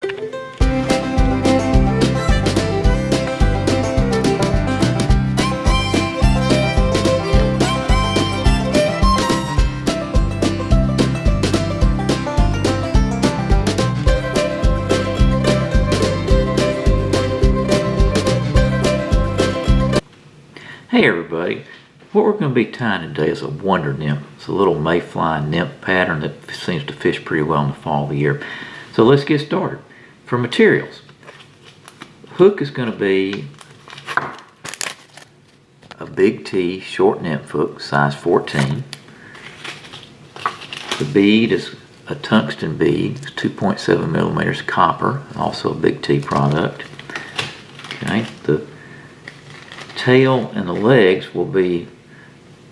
Hey everybody, what we're going to be tying today is a wonder nymph. It's a little mayfly nymph pattern that seems to fish pretty well in the fall of the year. So let's get started. For materials, the hook is going to be a big T short nymph hook, size 14. The bead is a tungsten bead, it's 2.7 millimeters copper, also a big T product. Okay, the tail and the legs will be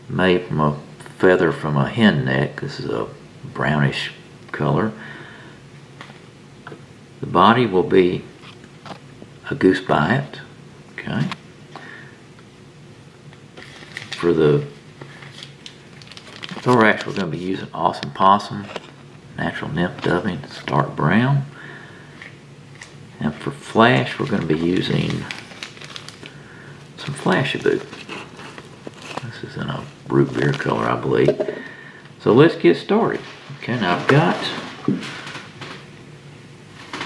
made from a feather from a hen neck. This is a brownish color. The body will be a goose bite. Okay. For the thorax, we're going to be using awesome possum, natural nymph dubbing, it's dark brown. And for flash, we're going to be using some flashy boot. This is in a root beer color, I believe. So let's get started. Okay, now I've got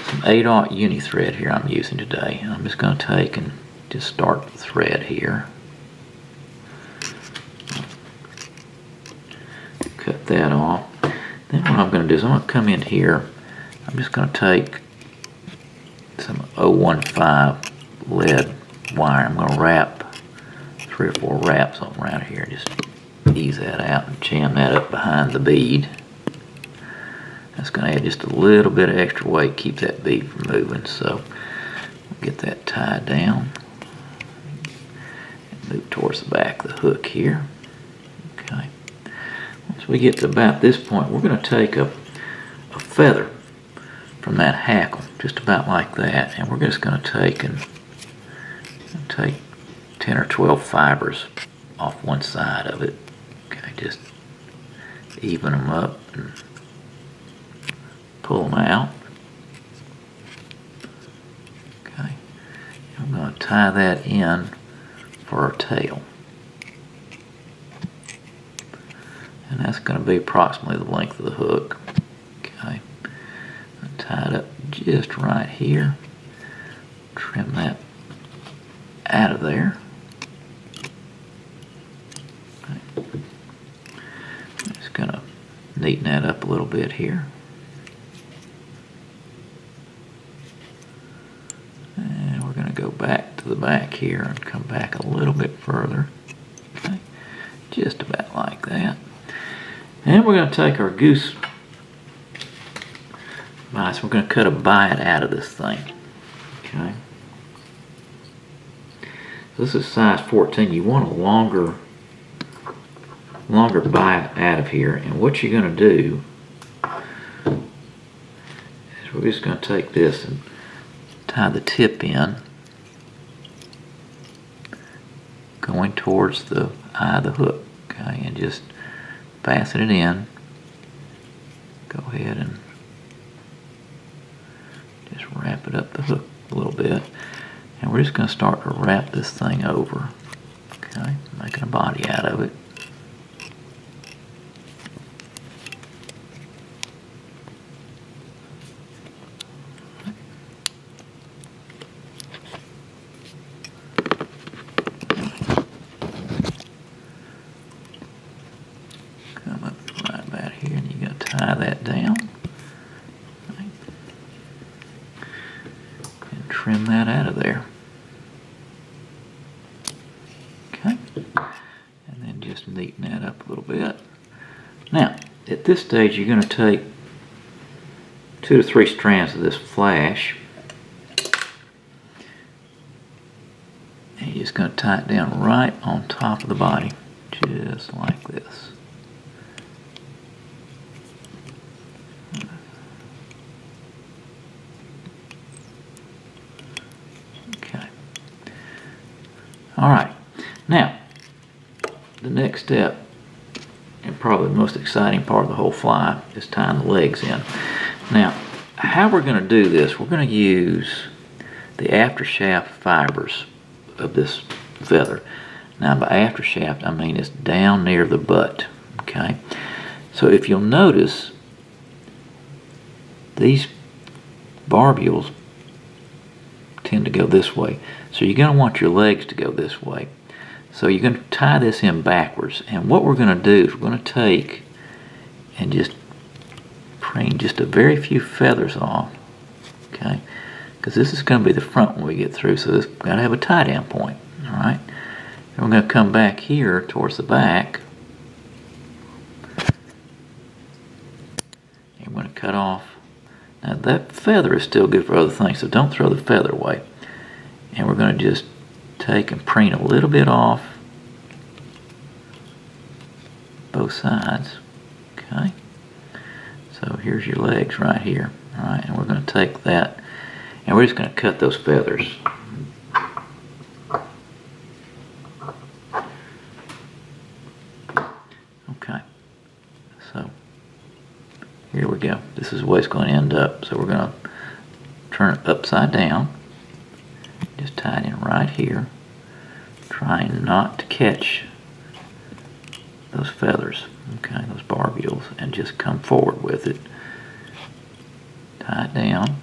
some 8/0 uni thread here I'm using today. I'm just going to take and just start the thread here. Cut that off. Then what I'm going to do is I'm going to come in here. I'm just going to take some 015 lead wire. I'm going to wrap 3 or 4 wraps around here. Just ease that out and jam that up behind the bead. That's going to add just a little bit of extra weight, keep that bead from moving. So we'll get that tied down and move towards the back of the hook here. Okay. Once we get to about this point, we're going to take a feather from that hackle, just about like that, and we're just going to take 10 or 12 fibers off one side of it. Okay, just even them up and pull them out. Okay, I'm going to tie that in for our tail. And that's going to be approximately the length of the hook. Okay, I tie it up just right here. Trim that out of there. Okay. I'm just going to neaten that up a little bit here. And we're going to go back to the back here and come back a little bit further. Okay. Just about like that. And we're going to take our goose bites. We're going to cut a bite out of this thing. Okay. This is size 14. You want a longer bite out of here. And what you're going to do is we're just going to take this and tie the tip in, going towards the eye of the hook. Okay, and just fasten it in. Go ahead and just wrap it up the hook a little bit. And we're just going to start to wrap this thing over. Okay, making a body out of it. Come up right about here, and you're going to tie that down. Okay. And trim that out of there. Okay. And then just neaten that up a little bit. Now, at this stage, you're going to take 2 to 3 strands of this flash. And you're just going to tie it down right on top of the body, just like this. Okay. All right. Now, the next step, and probably the most exciting part of the whole fly, is tying the legs in. Now, how we're going to do this, we're going to use the after shaft fibers of this feather. Now by after shaft, I mean it's down near the butt, okay? So if you'll notice, these barbules tend to go this way. So you're going to want your legs to go this way. So you're going to tie this in backwards. And what we're going to do is we're going to take and just preen just a very few feathers off, okay? Because this is going to be the front when we get through, so this got to have a tie down point, all right? Then we're going to come back here towards the back, and we're going to cut off. Now that feather is still good for other things, so don't throw the feather away. And we're going to just take and preen a little bit off both sides, okay? So here's your legs right here, all right? And we're going to take that, and we're just going to cut those feathers. Okay, so here we go. This is the way it's going to end up. So we're going to turn it upside down, just tie it in right here, trying not to catch those feathers, okay, those barbules, and just come forward with it. Tie it down.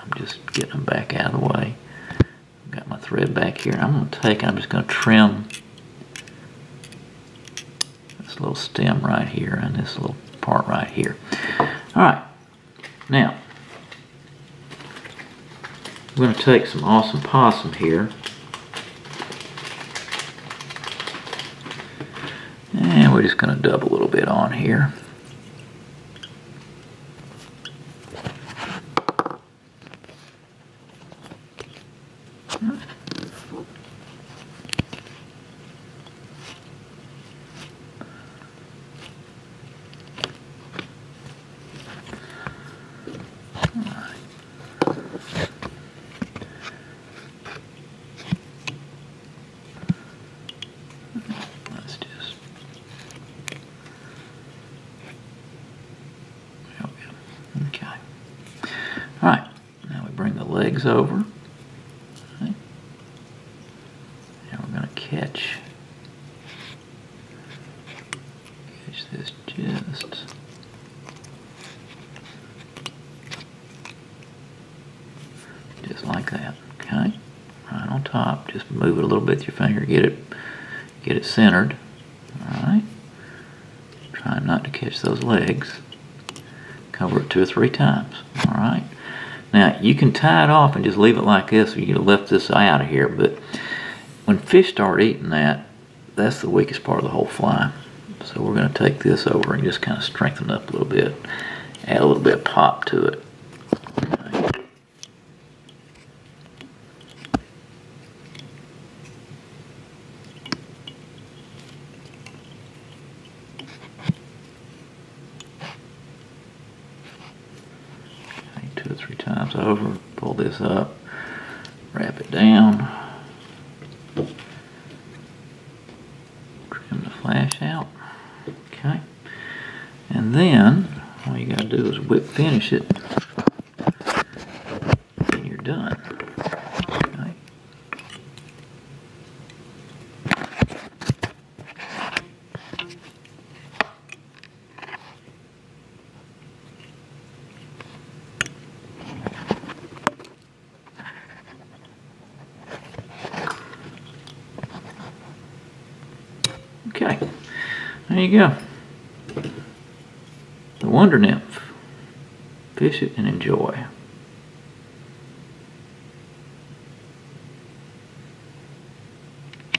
I'm just getting them back out of the way. I've got my thread back here. I'm just going to trim this little stem right here and this little part right here. All right, now we're going to take some awesome possum here, and we're just going to dub a little bit on here. Alright, now we bring the legs over, okay, and we're going to catch this just like that, okay, right on top. Just move it a little bit with your finger, get it centered, alright, trying not to catch those legs. Cover it 2 or 3 times, alright. Now you can tie it off and just leave it like this, or you can lift this out of here, but when fish start eating that, that's the weakest part of the whole fly. So we're going to take this over and just kind of strengthen it up a little bit, add a little bit of pop to it. Okay, 2 or 3 times over, pull this up, wrap it down, trim the flash out, okay, and then all you got to do is whip finish it, and you're done. Okay. Okay, there you go. The Wonder Nymph. Fish it and enjoy.